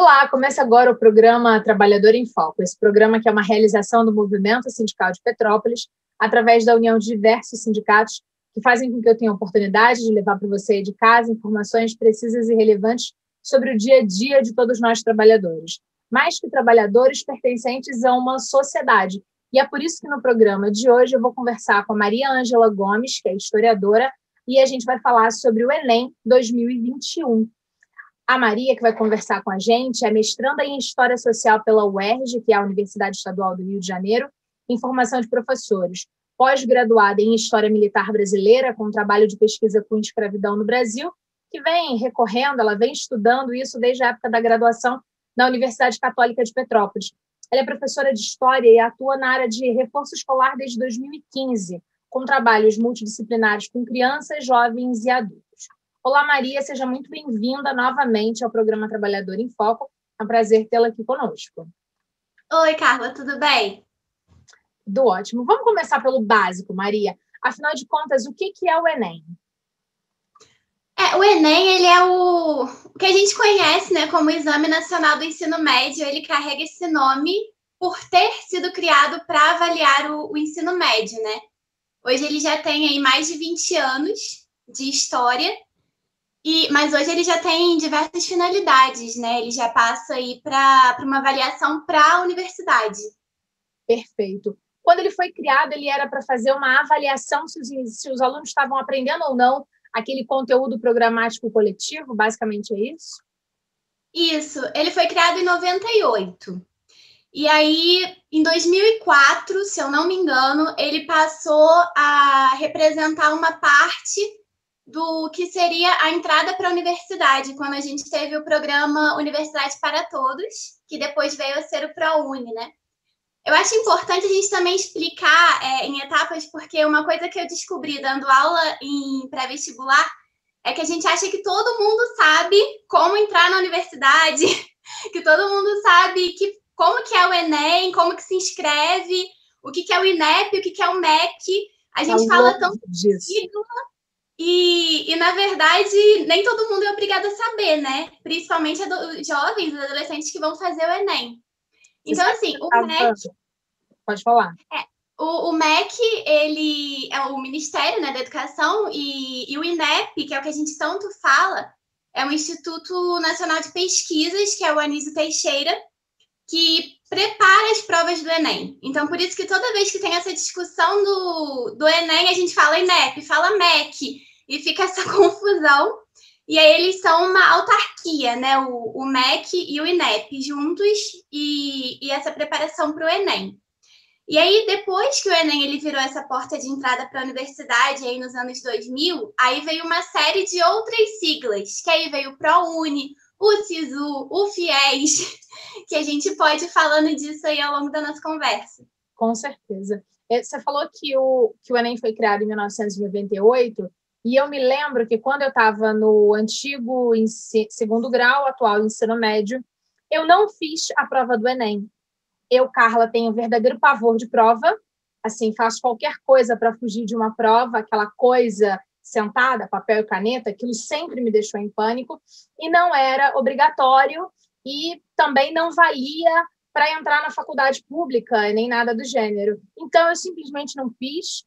Olá, começa agora o programa Trabalhador em Foco. Esse programa que é uma realização do Movimento Sindical de Petrópolis, através da união de diversos sindicatos que fazem com que eu tenha a oportunidade de levar para você de casa informações precisas e relevantes sobre o dia a dia de todos nós trabalhadores. Mais que trabalhadores pertencentes a uma sociedade. E é por isso que no programa de hoje eu vou conversar com a Maria Ângela Gomes, que é historiadora, e a gente vai falar sobre o Enem 2021. A Maria, que vai conversar com a gente, é mestranda em História Social pela UERJ, que é a Universidade Estadual do Rio de Janeiro, em formação de professores. Pós-graduada em História Militar Brasileira, com trabalho de pesquisa com escravidão no Brasil, que vem recorrendo, ela vem estudando isso desde a época da graduação na Universidade Católica de Petrópolis. Ela é professora de História e atua na área de reforço escolar desde 2015, com trabalhos multidisciplinares com crianças, jovens e adultos. Olá, Maria, seja muito bem-vinda novamente ao programa Trabalhador em Foco. É um prazer tê-la aqui conosco. Oi, Carla, tudo bem? Tudo ótimo. Vamos começar pelo básico, Maria. Afinal de contas, o que é o Enem? O Enem, ele é o que a gente conhece, né, como Exame Nacional do Ensino Médio. Ele carrega esse nome por ter sido criado para avaliar o ensino médio, né? Hoje ele já tem aí mais de 20 anos de história. Mas hoje ele já tem diversas finalidades, né? Ele já passa aí para uma avaliação para a universidade. Perfeito. Quando ele foi criado, ele era para fazer uma avaliação se os alunos estavam aprendendo ou não aquele conteúdo programático coletivo, basicamente é isso? Isso. Ele foi criado em 98. E aí, em 2004, se eu não me engano, ele passou a representar uma parte do que seria a entrada para a universidade, quando a gente teve o programa Universidade para Todos, que depois veio a ser o ProUni, né? Eu acho importante a gente também explicar em etapas, porque uma coisa que eu descobri dando aula em pré-vestibular é que a gente acha que todo mundo sabe como entrar na universidade, que todo mundo sabe como que é o Enem, como que se inscreve, o que é o INEP, o que é o MEC. A gente fala tanto disso. E, na verdade, nem todo mundo é obrigado a saber, né? Principalmente os jovens, os adolescentes que vão fazer o Enem. Então, assim, o MEC... Pode falar. O MEC, ele é o Ministério, né, da Educação, e o INEP, que é o que a gente tanto fala, é o Instituto Nacional de Pesquisas, que é o Anísio Teixeira, que prepara as provas do Enem. Então, por isso que toda vez que tem essa discussão do Enem, a gente fala INEP, fala MEC, e fica essa confusão. E aí eles são uma autarquia, né? O MEC e o INEP juntos, e essa preparação para o Enem. E aí, depois que o Enem ele virou essa porta de entrada para a universidade, aí nos anos 2000, aí veio uma série de outras siglas, que aí veio o ProUni, o SISU, o FIES, que a gente pode ir falando disso aí ao longo da nossa conversa. Com certeza. Você falou que o Enem foi criado em 1998, e eu me lembro que quando eu estava no antigo segundo grau, atual ensino médio, eu não fiz a prova do Enem. Eu, Carla, tenho um verdadeiro pavor de prova, assim, faço qualquer coisa para fugir de uma prova, aquela coisa sentada, papel e caneta, aquilo sempre me deixou em pânico, e não era obrigatório, e também não valia para entrar na faculdade pública, nem nada do gênero. Então, eu simplesmente não fiz,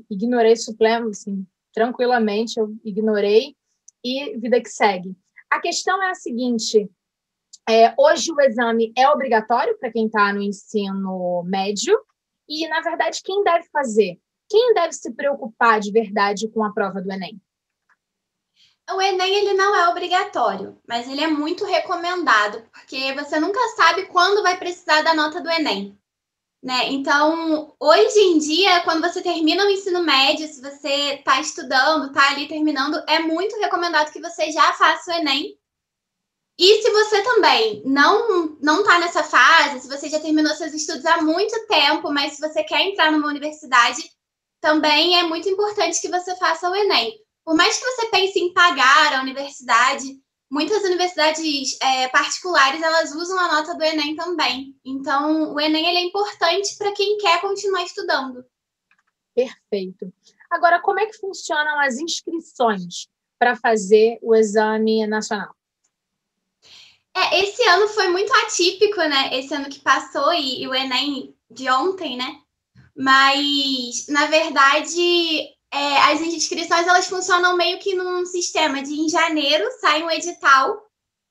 ignorei suplemo, assim, tranquilamente, eu ignorei, e vida que segue. A questão é a seguinte: hoje o exame é obrigatório para quem está no ensino médio e, na verdade, quem deve fazer? Quem deve se preocupar de verdade com a prova do Enem? O Enem ele não é obrigatório, mas ele é muito recomendado, porque você nunca sabe quando vai precisar da nota do Enem. Né? Então, hoje em dia, quando você termina o ensino médio, se você está estudando, está ali terminando, é muito recomendado que você já faça o Enem. E se você também não está nessa fase, se você já terminou seus estudos há muito tempo, mas se você quer entrar numa universidade, também é muito importante que você faça o Enem. Por mais que você pense em pagar a universidade, muitas universidades particulares, elas usam a nota do Enem também. Então, o Enem ele é importante para quem quer continuar estudando. Perfeito. Agora, como é que funcionam as inscrições para fazer o exame nacional? Esse ano foi muito atípico, né? Esse ano que passou e o Enem de ontem, né? Mas, na verdade, as inscrições elas funcionam meio que num sistema de em janeiro sai um edital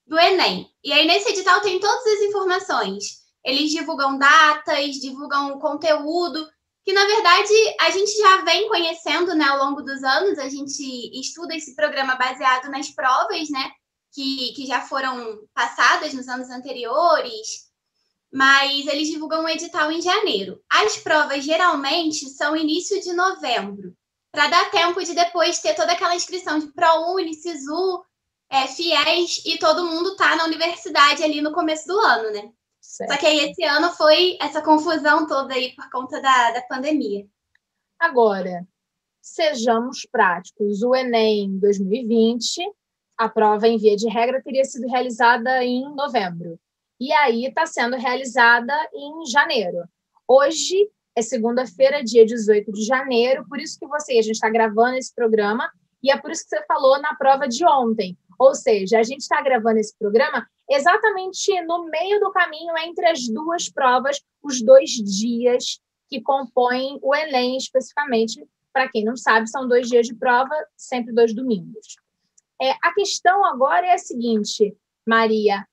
do Enem. E aí, nesse edital, tem todas as informações. Eles divulgam datas, divulgam o conteúdo, que, na verdade, a gente já vem conhecendo, né, ao longo dos anos. A gente estuda esse programa baseado nas provas, né, que já foram passadas nos anos anteriores, mas eles divulgam um edital em janeiro. As provas, geralmente, são início de novembro, para dar tempo de depois ter toda aquela inscrição de ProUni, SISU, FIES, e todo mundo tá na universidade ali no começo do ano, né? Certo. Só que aí esse ano foi essa confusão toda aí por conta da pandemia. Agora, sejamos práticos. O Enem 2020, a prova em via de regra teria sido realizada em novembro. E aí está sendo realizada em janeiro. Hoje é segunda-feira, dia 18 de janeiro, por isso que a gente está gravando esse programa, e é por isso que você falou na prova de ontem. Ou seja, a gente está gravando esse programa exatamente no meio do caminho entre as duas provas, os 2 dias que compõem o Enem especificamente. Para quem não sabe, são 2 dias de prova, sempre 2 domingos. A questão agora é a seguinte, Maria,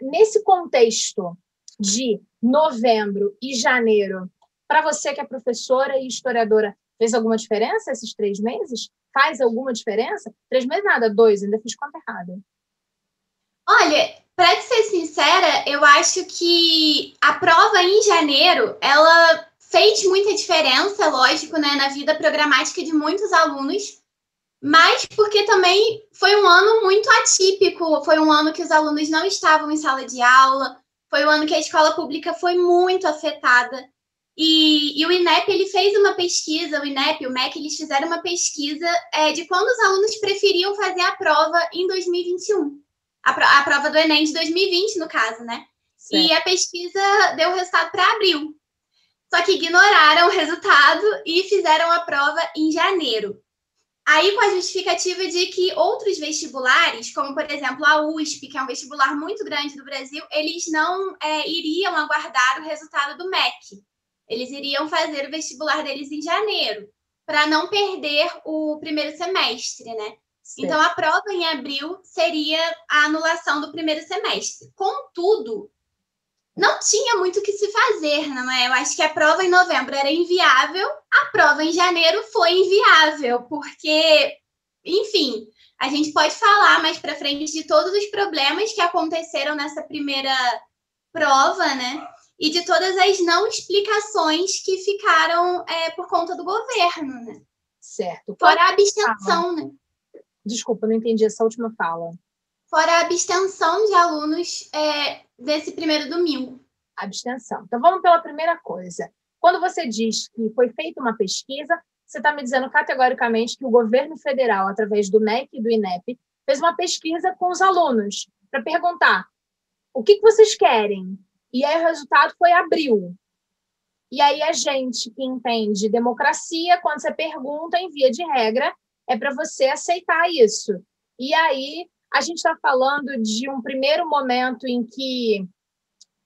nesse contexto de novembro e janeiro, para você que é professora e historiadora, fez alguma diferença esses 3 meses? Faz alguma diferença? 3 meses nada, 2, ainda fiz conta errada. Olha, para ser sincera, eu acho que a prova em janeiro, ela fez muita diferença, lógico, né, na vida programática de muitos alunos, mas porque também foi um ano muito atípico, foi um ano que os alunos não estavam em sala de aula, foi um ano que a escola pública foi muito afetada. E o INEP, ele fez uma pesquisa, o INEP, o MEC, eles fizeram uma pesquisa de quando os alunos preferiam fazer a prova em 2021. A prova do Enem de 2020, no caso, né? Certo. E a pesquisa deu o resultado para abril. Só que ignoraram o resultado e fizeram a prova em janeiro. Aí, com a justificativa de que outros vestibulares, como, por exemplo, a USP, que é um vestibular muito grande do Brasil, eles não iriam aguardar o resultado do MEC. Eles iriam fazer o vestibular deles em janeiro, para não perder o primeiro semestre, né? Sim. Então, a prova em abril seria a anulação do primeiro semestre. Contudo, não tinha muito o que se fazer, não é? Eu acho que a prova em novembro era inviável, a prova em janeiro foi inviável, porque, enfim, a gente pode falar mais para frente de todos os problemas que aconteceram nessa primeira prova, né? E de todas as não explicações que ficaram por conta do governo, né? Certo. Fora a abstenção, né? Desculpa, não entendi essa última fala. Fora a abstenção de alunos desse primeiro domingo. Abstenção. Então, vamos pela primeira coisa. Quando você diz que foi feita uma pesquisa, você está me dizendo categoricamente que o governo federal, através do MEC e do INEP, fez uma pesquisa com os alunos para perguntar o que vocês querem? E aí o resultado foi abril. E aí a gente que entende democracia, quando você pergunta, em via de regra, é para você aceitar isso. E aí a gente está falando de um primeiro momento em que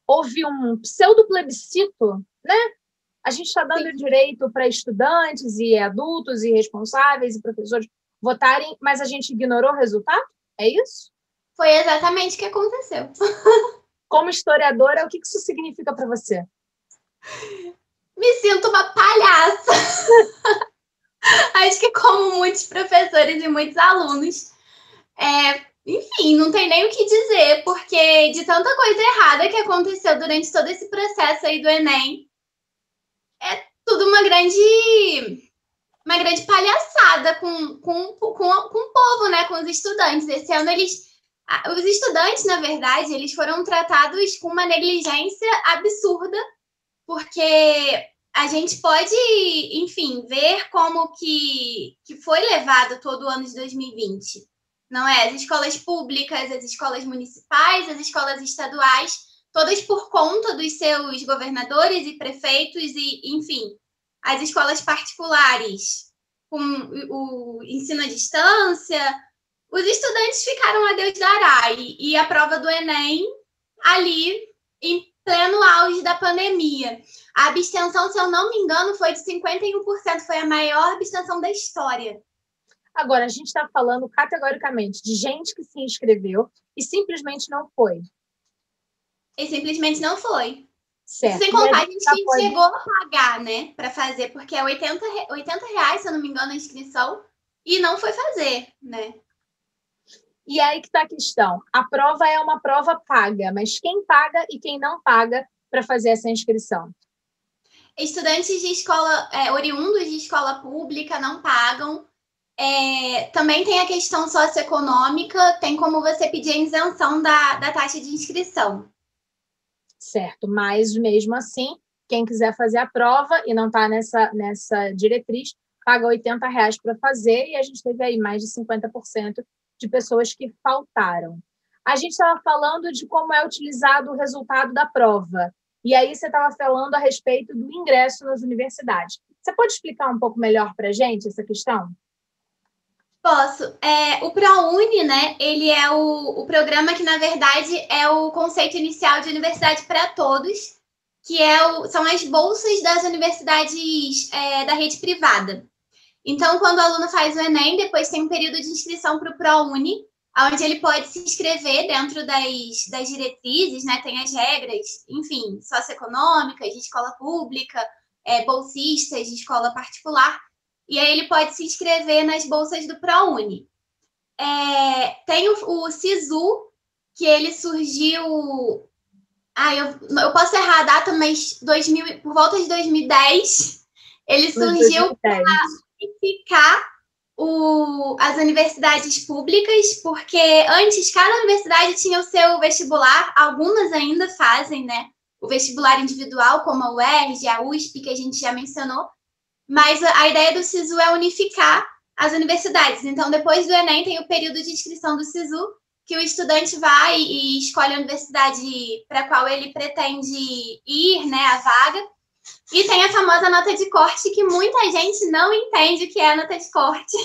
houve um pseudo-plebiscito, né? A gente está dando Sim. direito para estudantes e adultos e responsáveis e professores votarem, mas a gente ignorou o resultado? É isso? Foi exatamente o que aconteceu. Como historiadora, o que isso significa para você? Me sinto uma palhaça. Acho que como muitos professores e muitos alunos. Enfim, não tem nem o que dizer, porque de tanta coisa errada que aconteceu durante todo esse processo aí do Enem, é tudo uma grande palhaçada com o povo, né? Com os estudantes. Esse ano os estudantes, na verdade, eles foram tratados com uma negligência absurda, porque a gente pode, enfim, ver como que foi levado todo o ano de 2020. Não é? As escolas públicas, as escolas municipais, as escolas estaduais, todas por conta dos seus governadores e prefeitos e, enfim, as escolas particulares com o ensino à distância, os estudantes ficaram a Deus dará, e a prova do Enem ali em pleno auge da pandemia. A abstenção, se eu não me engano, foi de 51%, foi a maior abstenção da história. Agora, a gente está falando categoricamente de gente que se inscreveu e simplesmente não foi. E simplesmente não foi. Certo. Sem contar a gente que chegou a pagar, né, para fazer, porque é R$80, se eu não me engano, a inscrição, e não foi fazer, né? E aí que está a questão. A prova é uma prova paga, mas quem paga e quem não paga para fazer essa inscrição? Estudantes de escola, oriundos de escola pública não pagam. Também tem a questão socioeconômica, tem como você pedir a isenção da taxa de inscrição. Certo, mas mesmo assim, quem quiser fazer a prova e não está nessa diretriz, paga R$80 para fazer, e a gente teve aí mais de 50% de pessoas que faltaram. A gente estava falando de como é utilizado o resultado da prova, e aí você estava falando a respeito do ingresso nas universidades. Você pode explicar um pouco melhor para a gente essa questão? Posso. O ProUni, né, ele é o programa que, na verdade, é o conceito inicial de universidade para todos, que são as bolsas das universidades da rede privada. Então, quando o aluno faz o Enem, depois tem um período de inscrição para o ProUni, onde ele pode se inscrever dentro das diretrizes, né? Tem as regras, enfim, socioeconômicas, de escola pública, bolsistas de escola particular, e aí ele pode se inscrever nas bolsas do ProUni. Tem o SISU, que ele surgiu... eu posso errar a data, mas por volta de 2010, ele surgiu para unificar as universidades públicas, porque antes cada universidade tinha o seu vestibular, algumas ainda fazem, né, o vestibular individual, como a UERJ, a USP, que a gente já mencionou, mas a ideia do SISU é unificar as universidades. Então, depois do Enem, tem o período de inscrição do SISU, que o estudante vai e escolhe a universidade para a qual ele pretende ir, né, a vaga. E tem a famosa nota de corte, que muita gente não entende o que é a nota de corte,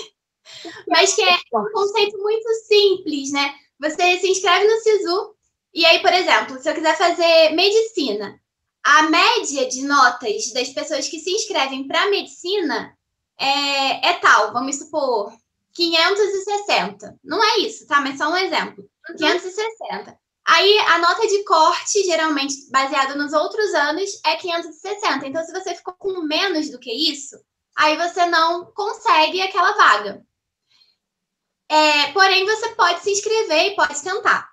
mas que é um conceito muito simples, né? Você se inscreve no SISU, e aí, por exemplo, se eu quiser fazer medicina, a média de notas das pessoas que se inscrevem para medicina é tal, vamos supor, 560. Não é isso, tá? Mas só um exemplo. 560. Aí, a nota de corte, geralmente baseada nos outros anos, é 560. Então, se você ficou com menos do que isso, aí você não consegue aquela vaga. Porém, você pode se inscrever e pode tentar.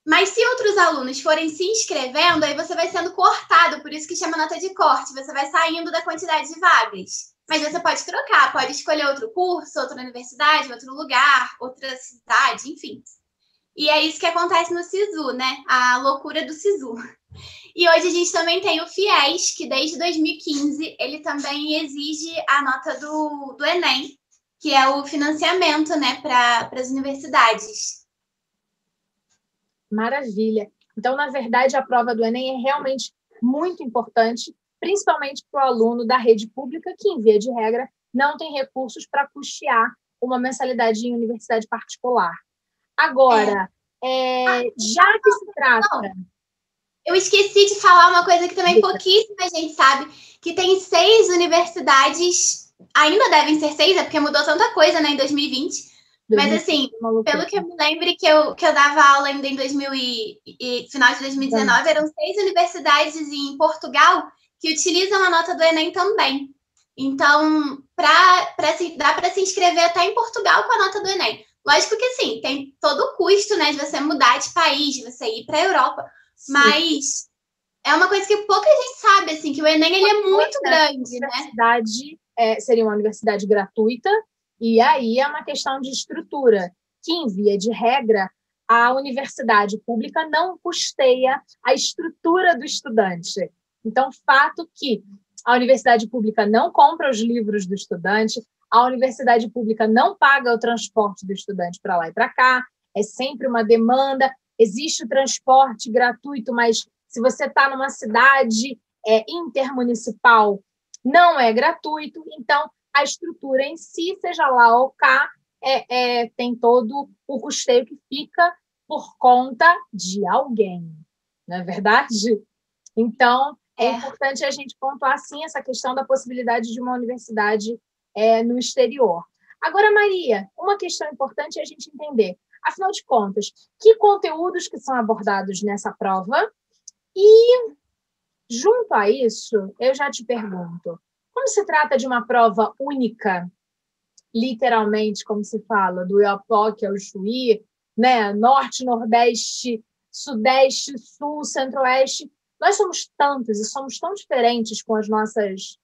Mas se outros alunos forem se inscrevendo, aí você vai sendo cortado, por isso que chama nota de corte. Você vai saindo da quantidade de vagas. Mas você pode trocar, pode escolher outro curso, outra universidade, outro lugar, outra cidade, enfim. E é isso que acontece no SISU, né? A loucura do SISU. E hoje a gente também tem o FIES, que desde 2015 ele também exige a nota do Enem, que é o financiamento, né, para as universidades. Maravilha. Então, na verdade, a prova do Enem é realmente muito importante, principalmente para o aluno da rede pública, que, em via de regra, não tem recursos para custear uma mensalidade em universidade particular. Agora, já que se trata... Eu esqueci de falar uma coisa que também pouquíssima gente sabe, que tem 6 universidades, ainda devem ser 6, porque mudou tanta coisa, né, em 2020. Mas, assim, pelo que eu me lembro que eu dava aula ainda em final de 2019, eram 6 universidades em Portugal que utilizam a nota do Enem também. Então, dá para se inscrever até em Portugal com a nota do Enem. Lógico que, sim, tem todo o custo, né, de você mudar de país, de você ir para a Europa. Sim. Mas é uma coisa que pouca gente sabe, assim, que o Enem ele é muito grande, né? A universidade seria uma universidade gratuita, e aí é uma questão de estrutura, que, em via de regra, a universidade pública não custeia a estrutura do estudante. Então, fato que a universidade pública não compra os livros do estudante, a universidade pública não paga o transporte do estudante para lá e para cá, é sempre uma demanda. Existe o transporte gratuito, mas se você está numa cidade intermunicipal, não é gratuito. Então, a estrutura em si, seja lá ou cá, tem todo o custeio que fica por conta de alguém, não é verdade? Então, é importante a gente pontuar, sim, essa questão da possibilidade de uma universidade no exterior. Agora, Maria, uma questão importante é a gente entender, afinal de contas, que conteúdos que são abordados nessa prova e, junto a isso, eu já te pergunto, como se trata de uma prova única, literalmente, como se fala, do Oiapoque ao Chuí, né? Norte, Nordeste, Sudeste, Sul, Centro-Oeste, nós somos tantos e somos tão diferentes com os nossos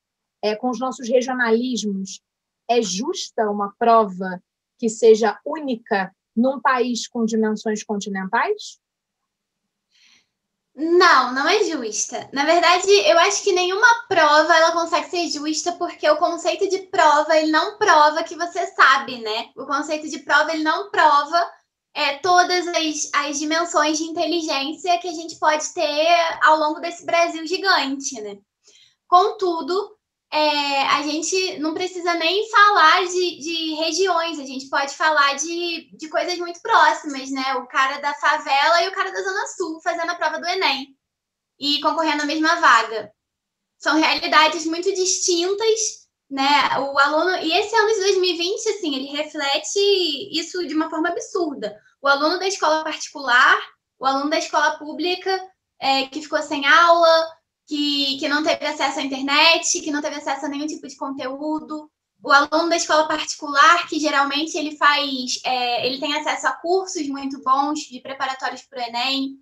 regionalismos. É justa uma prova que seja única num país com dimensões continentais? Não, não é justa. Na verdade, eu acho que nenhuma prova ela consegue ser justa porque o conceito de prova ele não prova que você sabe, né? O conceito de prova ele não prova todas as dimensões de inteligência que a gente pode ter ao longo desse Brasil gigante, né? Contudo, a gente não precisa nem falar de regiões, a gente pode falar de coisas muito próximas, né? O cara da favela e o cara da Zona Sul fazendo a prova do Enem e concorrendo à mesma vaga. São realidades muito distintas, né? O aluno, e esse ano de 2020, assim, ele reflete isso de uma forma absurda. O aluno da escola particular, o aluno da escola pública, que ficou sem aula, que não teve acesso à internet, que não teve acesso a nenhum tipo de conteúdo. O aluno da escola particular, que geralmente ele tem acesso a cursos muito bons de preparatórios para o Enem.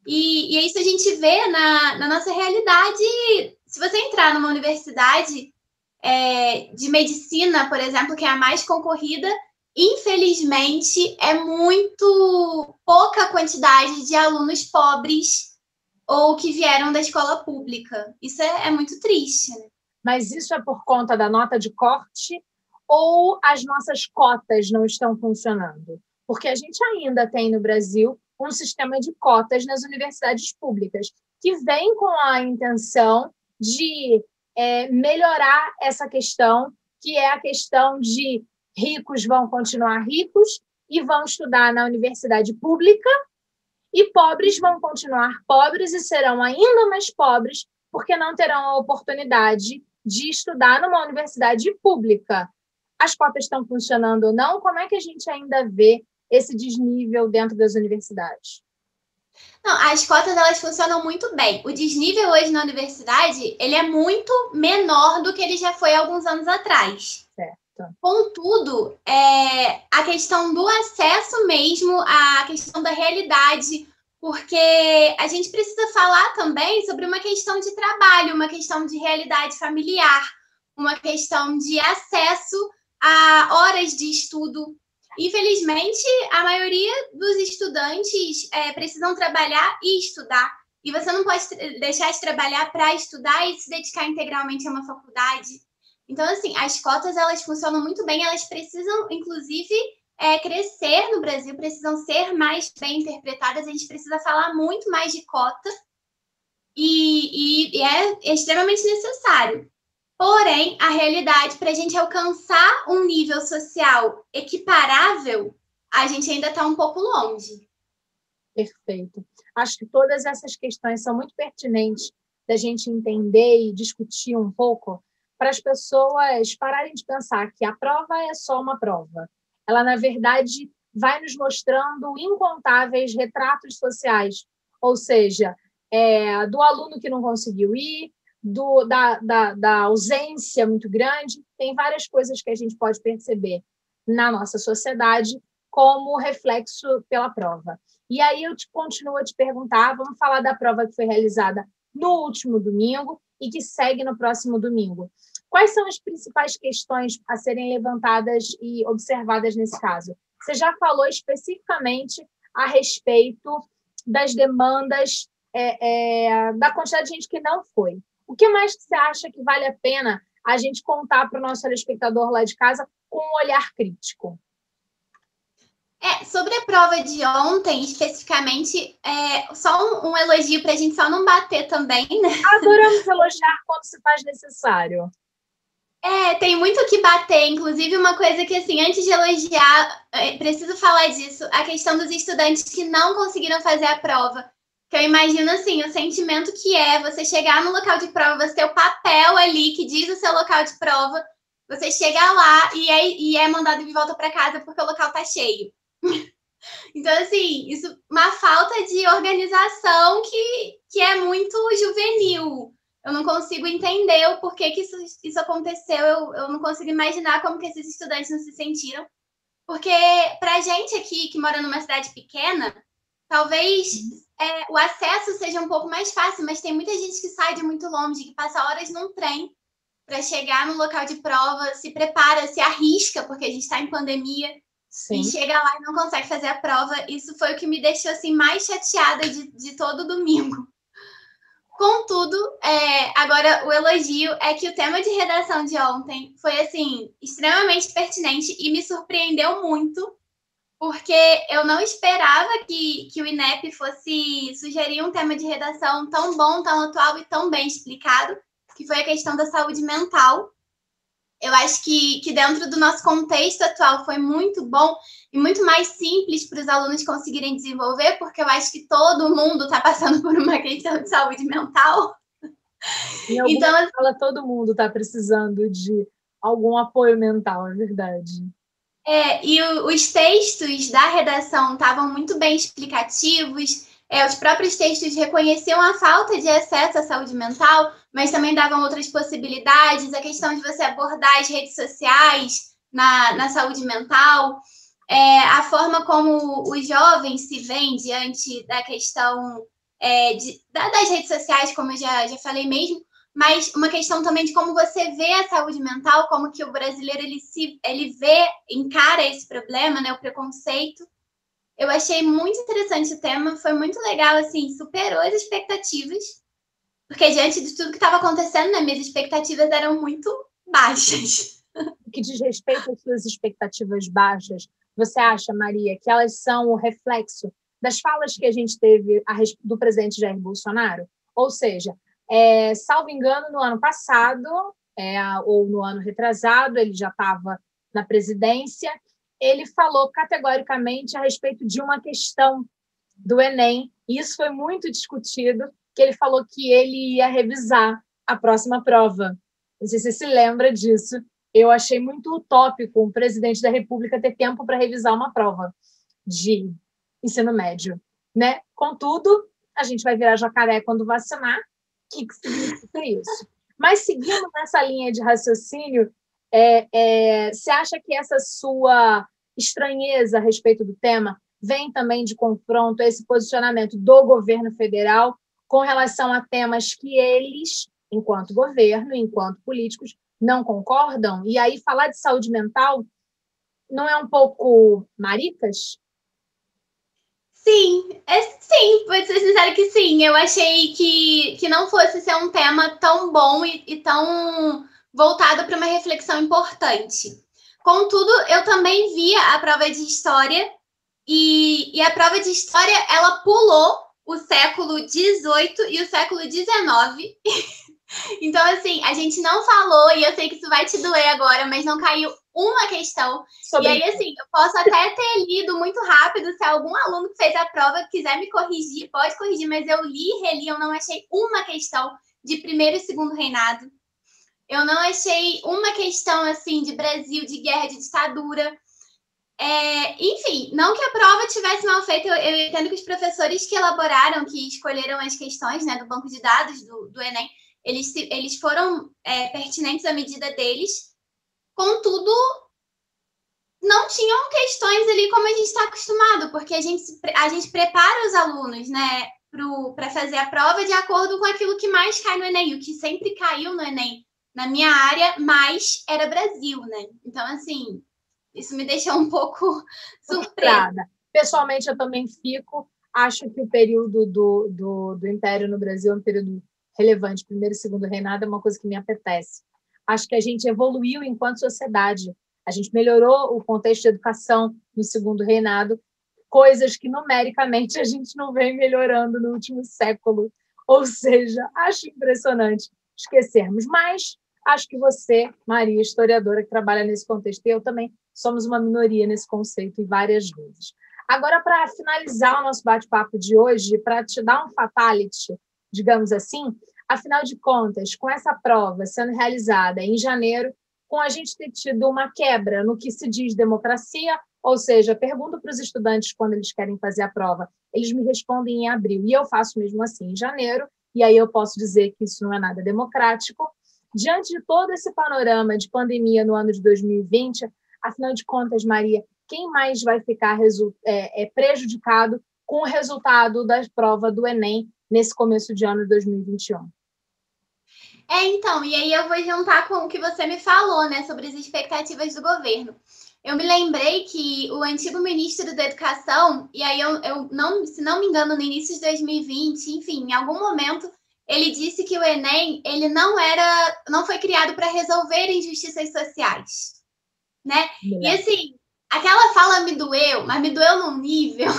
E isso a gente vê na nossa realidade. Se você entrar numa universidade de medicina, por exemplo, que é a mais concorrida, infelizmente é muito pouca quantidade de alunos pobres ou que vieram da escola pública. Isso é muito triste, né? Mas isso é por conta da nota de corte ou as nossas cotas não estão funcionando? Porque a gente ainda tem no Brasil um sistema de cotas nas universidades públicas, que vem com a intenção de melhorar essa questão, que é a questão de ricos vão continuar ricos e vão estudar na universidade pública, e pobres vão continuar pobres e serão ainda mais pobres porque não terão a oportunidade de estudar numa universidade pública. As cotas estão funcionando ou não? Como é que a gente ainda vê esse desnível dentro das universidades? Não, as cotas elas funcionam muito bem. O desnível hoje na universidade ele é muito menor do que ele já foi há alguns anos atrás. Certo. Contudo, a questão do acesso mesmo, a questão da realidade, porque a gente precisa falar também sobre uma questão de trabalho, uma questão de realidade familiar, uma questão de acesso a horas de estudo. Infelizmente, a maioria dos estudantes precisam trabalhar e estudar. E você não pode deixar de trabalhar para estudar e se dedicar integralmente a uma faculdade. Então, assim, as cotas, elas funcionam muito bem, elas precisam, inclusive, crescer no Brasil, precisam ser mais bem interpretadas, a gente precisa falar muito mais de cota e é extremamente necessário. Porém, a realidade, para a gente alcançar um nível social equiparável, a gente ainda está um pouco longe. Perfeito. Acho que todas essas questões são muito pertinentes da gente entender e discutir um pouco, para as pessoas pararem de pensar que a prova é só uma prova. Ela, na verdade, vai nos mostrando incontáveis retratos sociais, ou seja, do aluno que não conseguiu ir, da ausência muito grande. Tem várias coisas que a gente pode perceber na nossa sociedade como reflexo pela prova. E aí eu continuo a te perguntar, vamos falar da prova que foi realizada no último domingo e que segue no próximo domingo. Quais são as principais questões a serem levantadas e observadas nesse caso? Você já falou especificamente a respeito das demandas, da quantidade de gente que não foi. O que mais você acha que vale a pena a gente contar para o nosso telespectador lá de casa com um olhar crítico? Sobre a prova de ontem, especificamente, só um elogio para a gente só não bater também, né? Adoramos elogiar quando se faz necessário. Tem muito o que bater. Inclusive, uma coisa que, assim, antes de elogiar, preciso falar disso, a questão dos estudantes que não conseguiram fazer a prova. Que eu imagino, assim, o sentimento que é você chegar no local de prova, você ter o papel ali que diz o seu local de prova, você chegar lá e é mandado de volta para casa porque o local tá cheio. Então, assim, isso uma falta de organização que é muito juvenil. Eu não consigo entender o porquê que isso aconteceu. Eu não consigo imaginar como que esses estudantes não se sentiram. Porque pra gente aqui, que mora numa cidade pequena, talvez o acesso seja um pouco mais fácil, mas tem muita gente que sai de muito longe, que passa horas num trem para chegar no local de prova, se prepara, se arrisca, porque a gente está em pandemia, Sim. E chega lá e não consegue fazer a prova. Isso foi o que me deixou assim, mais chateada de todo domingo. Contudo, agora o elogio é que o tema de redação de ontem foi assim extremamente pertinente e me surpreendeu muito, porque eu não esperava que o INEP fosse sugerir um tema de redação tão bom, tão atual e tão bem explicado, que foi a questão da saúde mental. Eu acho que dentro do nosso contexto atual foi muito bom e muito mais simples para os alunos conseguirem desenvolver, porque eu acho que todo mundo está passando por uma questão de saúde mental. Em alguma escola, todo mundo está precisando de algum apoio mental, é verdade. E os textos da redação estavam muito bem explicativos, os próprios textos reconheciam a falta de acesso à saúde mental, mas também davam outras possibilidades, a questão de você abordar as redes sociais na saúde mental, a forma como os jovens se veem diante da questão das redes sociais, como eu já falei mesmo, mas uma questão também de como você vê a saúde mental, como que o brasileiro ele encara esse problema, né, o preconceito. Eu achei muito interessante o tema, foi muito legal, assim, superou as expectativas, porque diante de tudo que estava acontecendo, né, minhas expectativas eram muito baixas. O que diz respeito às suas expectativas baixas, você acha, Maria, que elas são o reflexo das falas que a gente teve do presidente Jair Bolsonaro? Ou seja, salvo engano, no ano passado, ou no ano retrasado, ele já estava na presidência, ele falou categoricamente a respeito de uma questão do Enem, e isso foi muito discutido, que ele falou que ele ia revisar a próxima prova. Não sei se você se lembra disso. Eu achei muito utópico um presidente da República ter tempo para revisar uma prova de ensino médio, né? Contudo, a gente vai virar jacaré quando vacinar. O que significa isso? Mas, seguindo nessa linha de raciocínio, você acha que essa sua estranheza a respeito do tema vem também de confronto a esse posicionamento do governo federal com relação a temas que eles, enquanto governo, enquanto políticos, não concordam? E aí falar de saúde mental não é um pouco maricas? Sim, pode ser sincero que sim. Eu achei que não fosse ser um tema tão bom e tão voltado para uma reflexão importante. Contudo, eu também via a prova de história e a prova de história, ela pulou o século XVIII e o século XIX. Então, assim, a gente não falou, e eu sei que isso vai te doer agora, mas não caiu uma questão. E aí, assim, eu posso até ter lido muito rápido, se algum aluno que fez a prova quiser me corrigir, pode corrigir, mas eu li e reli, eu não achei uma questão de primeiro e segundo reinado. Eu não achei uma questão, assim, de Brasil, de guerra, de ditadura. Enfim, não que a prova tivesse mal feita, eu entendo que os professores que elaboraram, que escolheram as questões, né, do banco de dados do Enem, eles foram pertinentes à medida deles, contudo, não tinham questões ali como a gente está acostumado, porque a gente prepara os alunos, né, para fazer a prova de acordo com aquilo que mais cai no Enem. O que sempre caiu no Enem, na minha área, mais era Brasil, né? Então, assim, isso me deixou um pouco surpresa. Pessoalmente, eu também fico. Acho que o período do Império no Brasil é um período relevante. Primeiro e segundo reinado é uma coisa que me apetece. Acho que a gente evoluiu enquanto sociedade. A gente melhorou o contexto de educação no segundo reinado, coisas que numericamente a gente não vem melhorando no último século. Ou seja, acho impressionante esquecermos. Mas Acho que você, Maria, historiadora que trabalha nesse contexto, e eu também somos uma minoria nesse conceito em várias vezes. Agora, para finalizar o nosso bate-papo de hoje, para te dar um fatality, digamos assim, afinal de contas, com essa prova sendo realizada em janeiro, com a gente ter tido uma quebra no que se diz democracia, ou seja, pergunto para os estudantes quando eles querem fazer a prova, eles me respondem em abril, e eu faço mesmo assim em janeiro, e aí eu posso dizer que isso não é nada democrático. Diante de todo esse panorama de pandemia no ano de 2020, afinal de contas, Maria, quem mais vai ficar prejudicado com o resultado da prova do Enem nesse começo de ano de 2021? Então, e aí eu vou juntar com o que você me falou, né, sobre as expectativas do governo. Eu me lembrei que o antigo ministro da Educação, e aí eu não, se não me engano, no início de 2020, enfim, em algum momento, ele disse que o Enem, ele não foi criado para resolver injustiças sociais, né? E assim, aquela fala me doeu, mas me doeu num nível.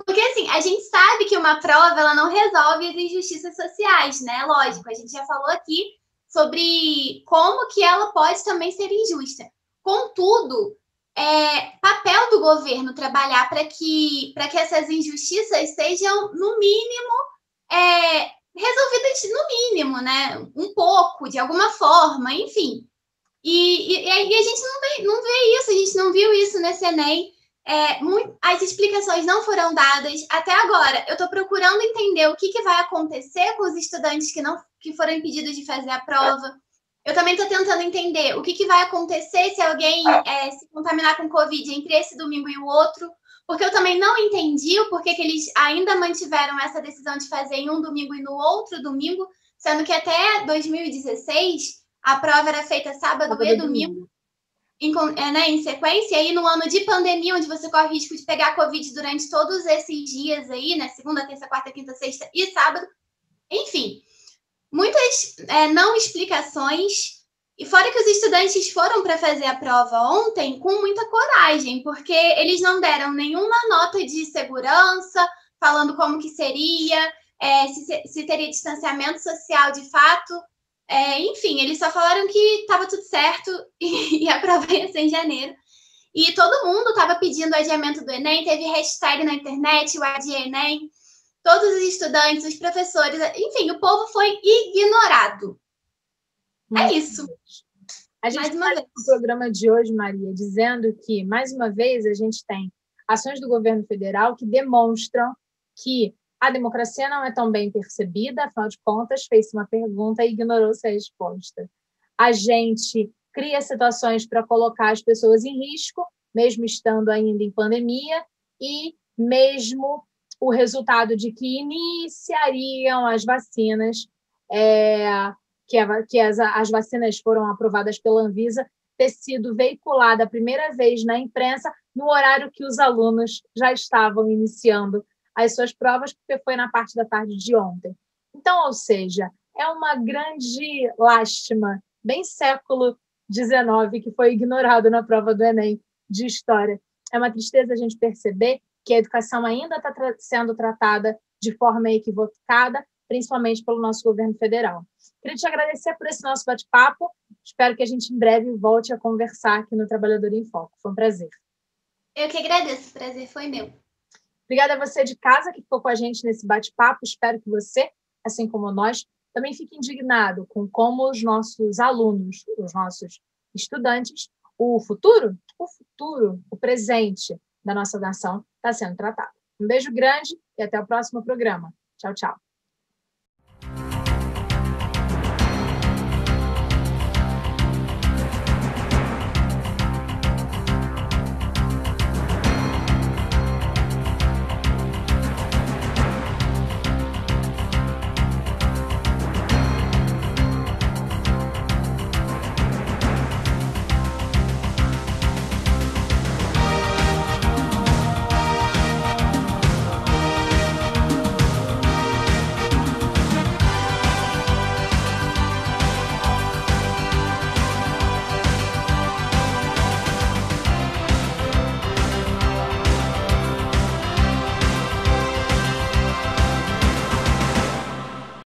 Porque, assim, a gente sabe que uma prova, ela não resolve as injustiças sociais, né? Lógico, a gente já falou aqui sobre como que ela pode também ser injusta. Contudo, papel do governo trabalhar para que essas injustiças sejam, no mínimo, resolvidas no mínimo, né? Um pouco, de alguma forma, enfim. E a gente não vê isso, a gente não viu isso nesse Enem. As explicações não foram dadas até agora. Eu estou procurando entender o que vai acontecer com os estudantes que foram impedidos de fazer a prova. Eu também estou tentando entender o que vai acontecer se alguém se contaminar com Covid entre esse domingo e o outro, porque eu também não entendi o porquê que eles ainda mantiveram essa decisão de fazer em um domingo e no outro domingo, sendo que até 2016 a prova era feita sábado e domingo. Em sequência, e aí no ano de pandemia, onde você corre o risco de pegar Covid durante todos esses dias aí, né? Segunda, terça, quarta, quinta, sexta e sábado. Enfim, muitas não explicações. E fora que os estudantes foram para fazer a prova ontem com muita coragem, porque eles não deram nenhuma nota de segurança, falando como que seria, se teria distanciamento social de fato. Enfim, eles só falaram que estava tudo certo e a prova ia ser em janeiro. E todo mundo estava pedindo o adiamento do Enem, teve hashtag na internet, o Adia Enem. Todos os estudantes, os professores, enfim, o povo foi ignorado. É isso. A gente faz no programa de hoje, Maria, dizendo que, mais uma vez, a gente tem ações do governo federal que demonstram que a democracia não é tão bem percebida, afinal de contas, fez uma pergunta e ignorou-se a resposta. A gente cria situações para colocar as pessoas em risco, mesmo estando ainda em pandemia, e mesmo o resultado de que iniciariam as vacinas, as vacinas foram aprovadas pela Anvisa, ter sido veiculada a primeira vez na imprensa no horário que os alunos já estavam iniciando as suas provas, porque foi na parte da tarde de ontem. Então, ou seja, é uma grande lástima, bem século XIX, que foi ignorado na prova do Enem de História. É uma tristeza a gente perceber que a educação ainda está sendo tratada de forma equivocada, principalmente pelo nosso governo federal. Queria te agradecer por esse nosso bate-papo. Espero que a gente em breve volte a conversar aqui no Trabalhador em Foco. Foi um prazer. Eu que agradeço, o prazer foi meu. Obrigada a você de casa que ficou com a gente nesse bate-papo. Espero que você, assim como nós, também fique indignado com como os nossos alunos, os nossos estudantes, o futuro, o presente da nossa nação está sendo tratado. Um beijo grande e até o próximo programa. Tchau, tchau.